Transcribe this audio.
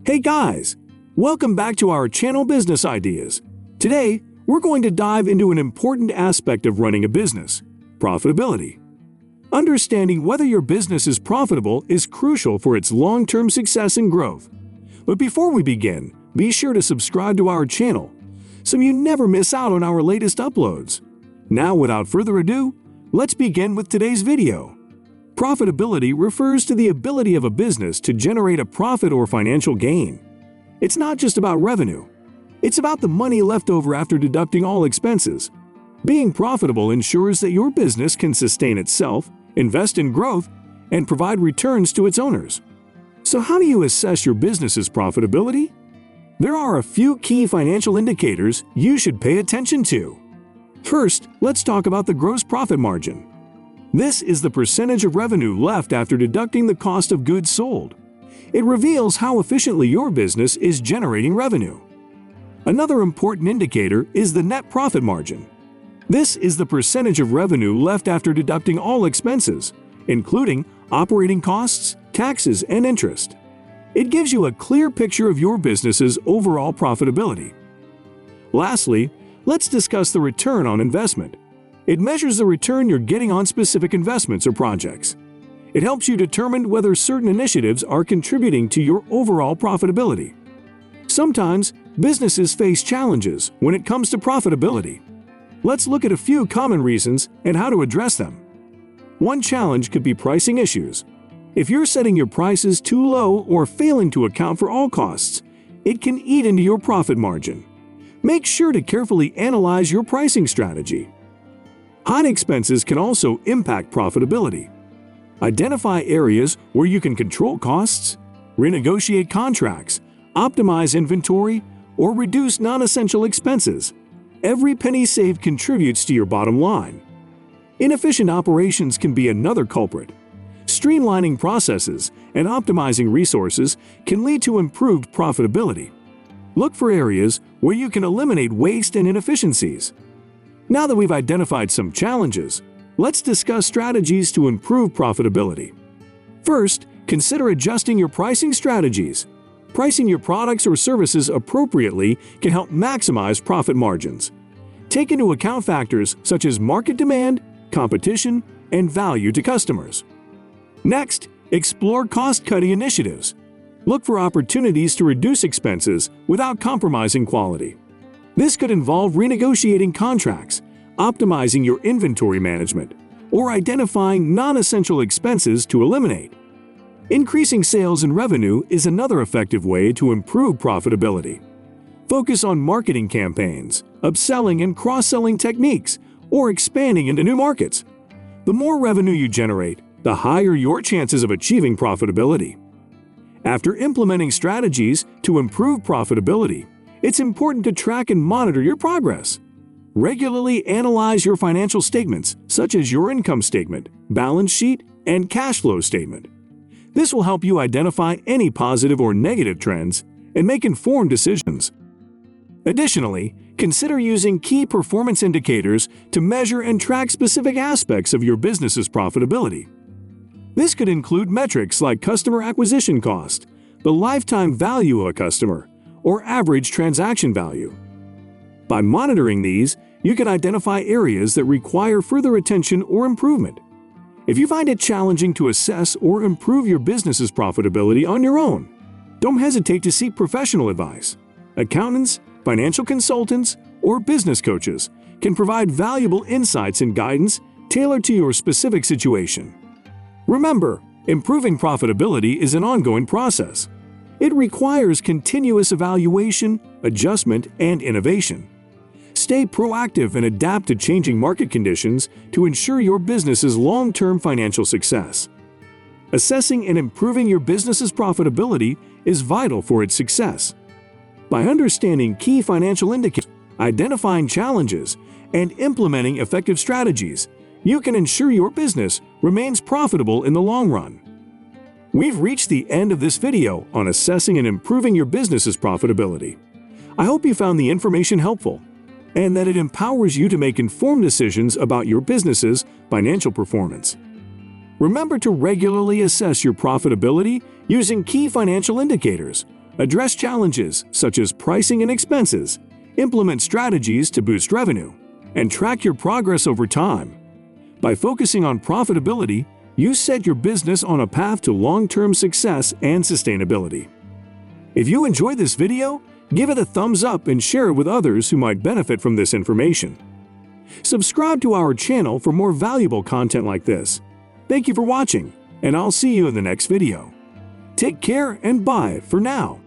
Hey guys, welcome back to our channel Business Ideas. Today, we're going to dive into an important aspect of running a business: profitability. Understanding whether your business is profitable is crucial for its long-term success and growth. But before we begin, be sure to subscribe to our channel so you never miss out on our latest uploads. Now, without further ado, let's begin with today's video. Profitability refers to the ability of a business to generate a profit or financial gain. It's not just about revenue. It's about the money left over after deducting all expenses. Being profitable ensures that your business can sustain itself, invest in growth, and provide returns to its owners. So how do you assess your business's profitability? There are a few key financial indicators you should pay attention to. First, let's talk about the gross profit margin. This is the percentage of revenue left after deducting the cost of goods sold. It reveals how efficiently your business is generating revenue. Another important indicator is the net profit margin. This is the percentage of revenue left after deducting all expenses, including operating costs, taxes, and interest. It gives you a clear picture of your business's overall profitability. Lastly, let's discuss the return on investment. It measures the return you're getting on specific investments or projects. It helps you determine whether certain initiatives are contributing to your overall profitability. Sometimes, businesses face challenges when it comes to profitability. Let's look at a few common reasons and how to address them. One challenge could be pricing issues. If you're setting your prices too low or failing to account for all costs, it can eat into your profit margin. Make sure to carefully analyze your pricing strategy. High expenses can also impact profitability. Identify areas where you can control costs, renegotiate contracts, optimize inventory, or reduce non-essential expenses. Every penny saved contributes to your bottom line. Inefficient operations can be another culprit. Streamlining processes and optimizing resources can lead to improved profitability. Look for areas where you can eliminate waste and inefficiencies. Now that we've identified some challenges, let's discuss strategies to improve profitability. First, consider adjusting your pricing strategies. Pricing your products or services appropriately can help maximize profit margins. Take into account factors such as market demand, competition, and value to customers. Next, explore cost-cutting initiatives. Look for opportunities to reduce expenses without compromising quality. This could involve renegotiating contracts, optimizing your inventory management, or identifying non-essential expenses to eliminate. Increasing sales and revenue is another effective way to improve profitability. Focus on marketing campaigns, upselling and cross-selling techniques, or expanding into new markets. The more revenue you generate, the higher your chances of achieving profitability. After implementing strategies to improve profitability, it's important to track and monitor your progress. Regularly analyze your financial statements, such as your income statement, balance sheet, and cash flow statement. This will help you identify any positive or negative trends and make informed decisions. Additionally, consider using key performance indicators to measure and track specific aspects of your business's profitability. This could include metrics like customer acquisition cost, the lifetime value of a customer, or average transaction value. By monitoring these, you can identify areas that require further attention or improvement. If you find it challenging to assess or improve your business's profitability on your own, don't hesitate to seek professional advice. Accountants, financial consultants, or business coaches can provide valuable insights and guidance tailored to your specific situation. Remember, improving profitability is an ongoing process. It requires continuous evaluation, adjustment, and innovation. Stay proactive and adapt to changing market conditions to ensure your business's long-term financial success. Assessing and improving your business's profitability is vital for its success. By understanding key financial indicators, identifying challenges, and implementing effective strategies, you can ensure your business remains profitable in the long run. We've reached the end of this video on assessing and improving your business's profitability. I hope you found the information helpful and that it empowers you to make informed decisions about your business's financial performance. Remember to regularly assess your profitability using key financial indicators, Address challenges such as pricing and expenses, implement strategies to boost revenue, and track your progress over time. By focusing on profitability, you set your business on a path to long-term success and sustainability. If you enjoyed this video, give it a thumbs up and share it with others who might benefit from this information. Subscribe to our channel for more valuable content like this. Thank you for watching, and I'll see you in the next video. Take care and bye for now.